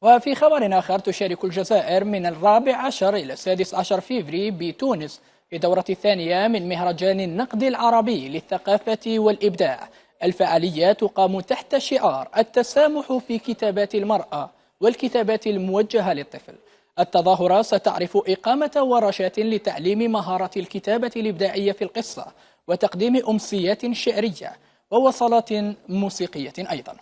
وفي خبر آخر، تشارك الجزائر من 14 إلى 16 فيفري بتونس في دورة الثانية من مهرجان النقد العربي للثقافة والإبداع. الفعالية تقام تحت شعار التسامح في كتابات المرأة والكتابات الموجهة للطفل. التظاهرة ستعرف إقامة ورشات لتعليم مهارة الكتابة الإبداعية في القصة، وتقديم أمسيات شعرية ووصلات موسيقية أيضا.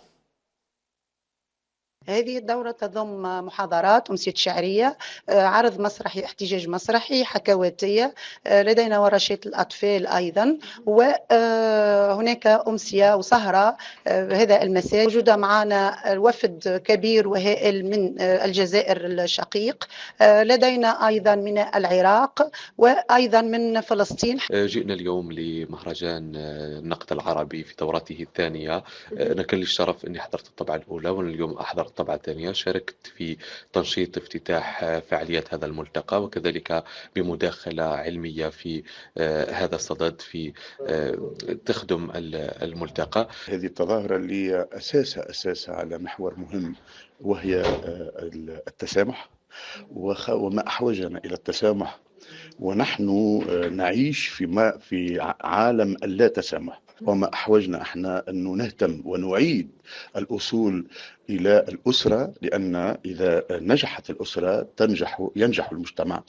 هذه الدورة تضم محاضرات، أمسية شعرية، عرض مسرحي، احتجاج مسرحي، حكواتية، لدينا ورشات الأطفال أيضا، وهناك أمسية وسهرة هذا المساء. موجود معنا وفد كبير وهائل من الجزائر الشقيق، لدينا أيضا من العراق وأيضا من فلسطين. جئنا اليوم لمهرجان النقد العربي في دورته الثانية. أنا كان لي الشرف أني حضرت الطبعة الأولى، وأنا اليوم أحضر الطبعة الثانية. شاركت في تنشيط افتتاح فعاليات هذا الملتقى، وكذلك بمداخلة علمية في هذا الصدد في تخدم الملتقى. هذه التظاهرة اللي أساسها على محور مهم، وهي التسامح، وما أحوجنا إلى التسامح، ونحن نعيش في عالم اللا تسامح. وما أحوجنا احنا أن نهتم ونعيد الأصول إلى الأسرة، لأن إذا نجحت الأسرة ينجح المجتمع.